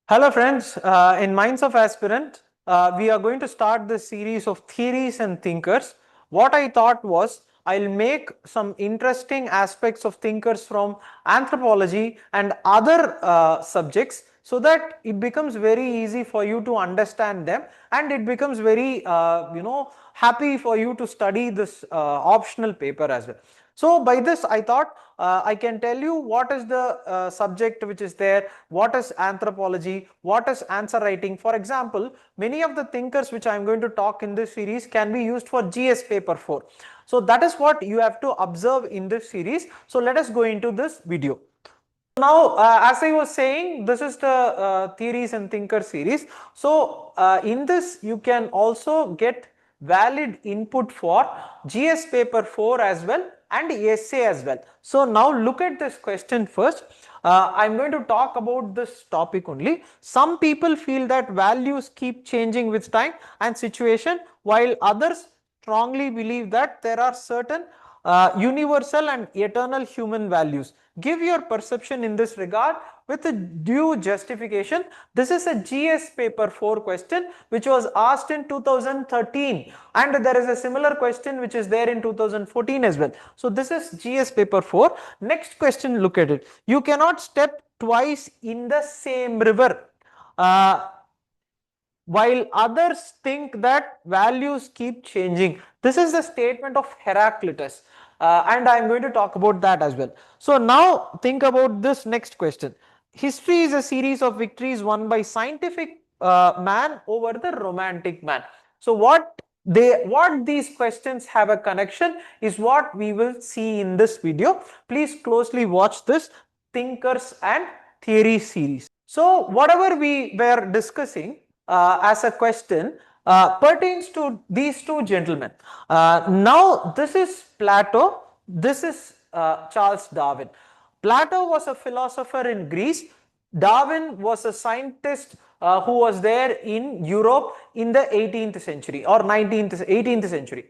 Hello friends, in Minds of Aspirant, we are going to start this series of theories and thinkers. What I thought was I'll make some interesting aspects of thinkers from anthropology and other subjects so that it becomes very easy for you to understand them and it becomes very happy for you to study this optional paper as well. So by this I thought I can tell you what is the subject which is there, what is anthropology, what is answer writing. For example, many of the thinkers which I am going to talk in this series can be used for GS paper 4. So that is what you have to observe in this series. So let us go into this video. Now, as I was saying, this is the theories and thinkers series. So in this you can also get valid input for GS paper 4 as well and essay as well. So now look at this question first. I'm going to talk about this topic only. Some people feel that values keep changing with time and situation, while others strongly believe that there are certain universal and eternal human values. Give your perception in this regard with a due justification. This is a GS paper 4 question which was asked in 2013, and there is a similar question which is there in 2014 as well. So this is GS paper 4. Next question, look at it. You cannot step twice in the same river. While others think that values keep changing. This is the statement of Heraclitus, and I am going to talk about that as well. So now think about this next question. History is a series of victories won by scientific man over the romantic man. So what these questions have a connection is what we will see in this video. Please closely watch this thinkers and theory series. So whatever we were discussing as a question pertains to these two gentlemen. Now this is Plato, this is Charles Darwin. Plato was a philosopher in Greece. Darwin was a scientist who was there in Europe in the 18th century or 18th century.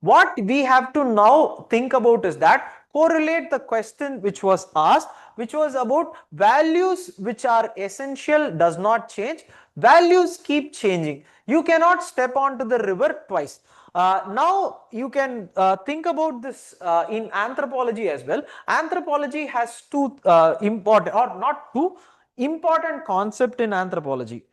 What we have to now think about is that correlate the question which was asked, which was about values which are essential does not change, values keep changing. You cannot step onto the river twice. Now you can think about this in anthropology as well. Anthropology has two important, or not two, important concept in anthropology.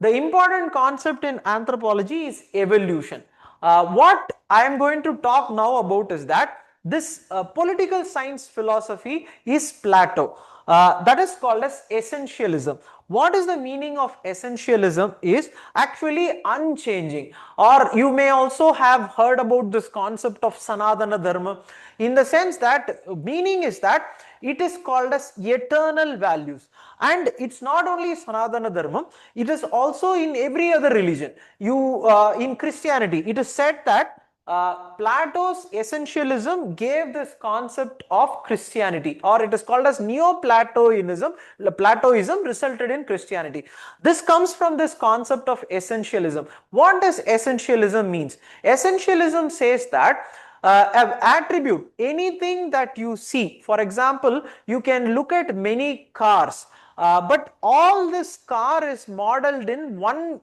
The important concept in anthropology is evolution. What I am going to talk now about is that this political science philosophy is Plato. That is called as essentialism. What is the meaning of essentialism is actually unchanging, or you may also have heard about this concept of Sanatana Dharma, in the sense that meaning is that it is called as eternal values, and it's not only Sanatana Dharma, it is also in every other religion. In Christianity it is said that Plato's essentialism gave this concept of Christianity, or it is called as Neo-Platoism. Platoism resulted in Christianity. This comes from this concept of essentialism. What does essentialism means? Essentialism says that attribute, anything that you see. For example, you can look at many cars. But all this car is modeled in one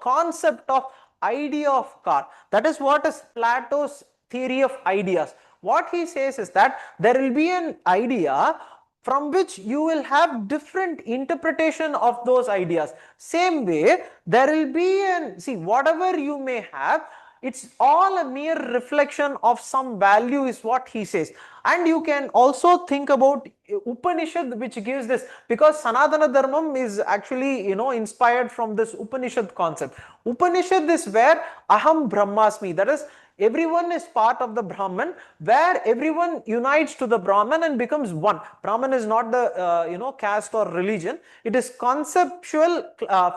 concept of idea of car. That is what is Plato's theory of ideas. What he says is that there will be an idea from which you will have different interpretation of those ideas. Same way, there will be whatever you may have, it's all a mere reflection of some value is what he says. And you can also think about Upanishad, which gives this, because Sanatana Dharmam is actually inspired from this Upanishad concept. Upanishad is where Aham Brahmasmi, that is, everyone is part of the Brahman, where everyone unites to the Brahman and becomes one. Brahman is not the caste or religion. It is conceptual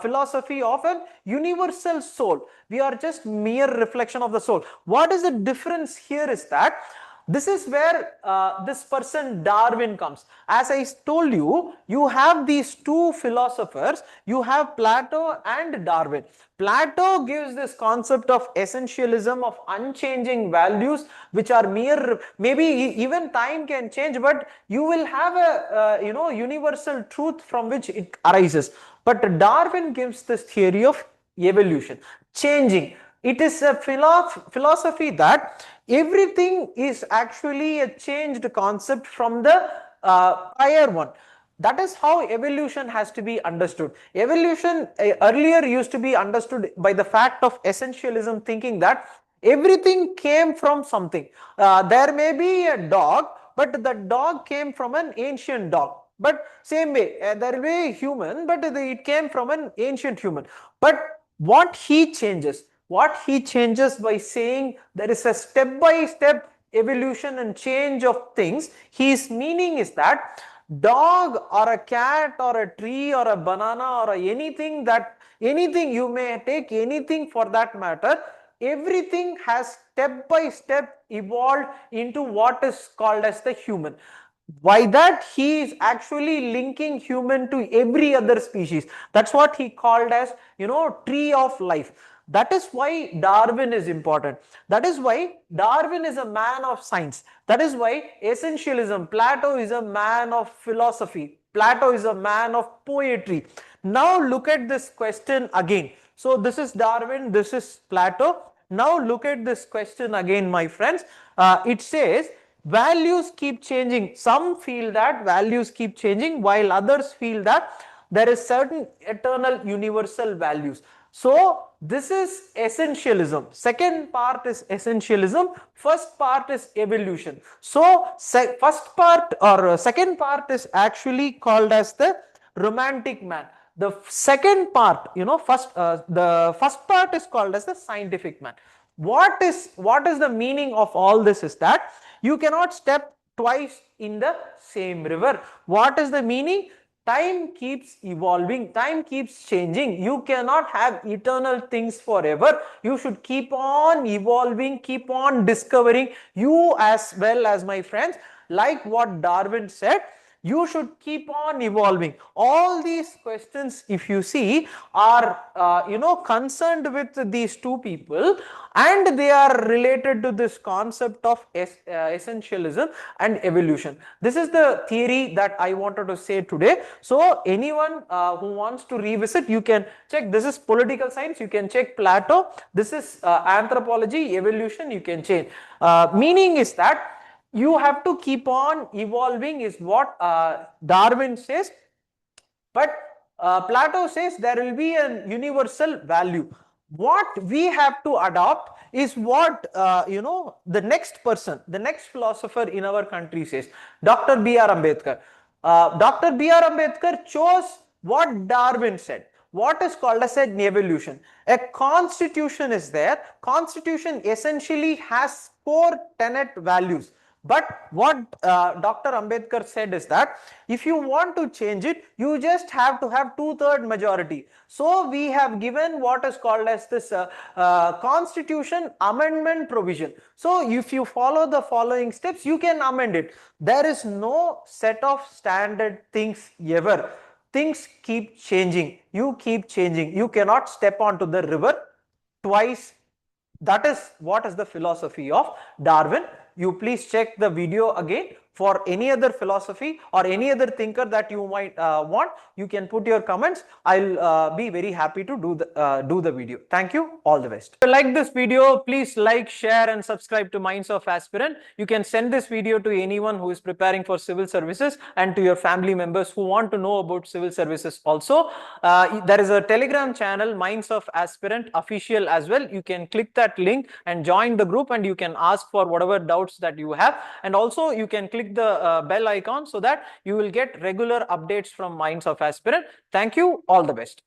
philosophy of a universal soul. We are just mere reflection of the soul. What is the difference here is that This is where this person Darwin comes. As I told you, you have these two philosophers, you have Plato and Darwin. Plato gives this concept of essentialism, of unchanging values, which are mere, maybe even time can change, but you will have a universal truth from which it arises. But Darwin gives this theory of evolution, changing. It is a philosophy that everything is actually a changed concept from the prior one. That is how evolution has to be understood. Evolution earlier used to be understood by the fact of essentialism, thinking that everything came from something. There may be a dog, but the dog came from an ancient dog. But same way, there will be a human, but it came from an ancient human. But what he changes by saying there is a step by step evolution and change of things, his meaning is that dog or a cat or a tree or a banana or anything you may take, anything for that matter, everything has step by step evolved into what is called as the human. By that, he is actually linking human to every other species. That's what he called as, tree of life. That is why Darwin is important. That is why Darwin is a man of science. That is why essentialism, Plato is a man of philosophy. Plato is a man of poetry. Now look at this question again. So this is Darwin, this is Plato. Now look at this question again, my friends. It says, values keep changing. Some feel that values keep changing, while others feel that there is certain eternal universal values. So this is essentialism. Second part is essentialism. First part is evolution. So first part or second part is actually called as the romantic man. The second part, the first part is called as the scientific man. What is the meaning of all this is that you cannot step twice in the same river. What is the meaning? Time keeps evolving, time keeps changing. You cannot have eternal things forever. You should keep on evolving, keep on discovering. You as well as my friends, like what Darwin said, you should keep on evolving. All these questions, if you see, are concerned with these two people, and they are related to this concept of essentialism and evolution. This is the theory that I wanted to say today. So anyone who wants to revisit, you can check. This is political science, you can check Plato. This is anthropology, evolution, you can change. Meaning is that you have to keep on evolving is what Darwin says, but Plato says there will be a universal value. What we have to adopt is what the next person, the next philosopher in our country says. Dr. B.R. Ambedkar. Dr. B.R. Ambedkar chose what Darwin said. What is called as an evolution. A constitution is there. Constitution essentially has 4 tenet values. But what Dr. Ambedkar said is that if you want to change it, you just have to have 2/3 majority. So we have given what is called as this constitution amendment provision. So if you follow the following steps, you can amend it. There is no set of standard things ever. Things keep changing. You keep changing. You cannot step onto the river twice. That is what is the philosophy of Darwin. You please check the video again. For any other philosophy or any other thinker that you might want, you can put your comments. I'll be very happy to do the video. Thank you. All the best. If you like this video, please like, share and subscribe to Minds of Aspirant. You can send this video to anyone who is preparing for civil services and to your family members who want to know about civil services also. There is a Telegram channel, Minds of Aspirant official as well. You can click that link and join the group, and you can ask for whatever doubts that you have. And also you can click the bell icon so that you will get regular updates from Minds of Aspirant. Thank you. All the best.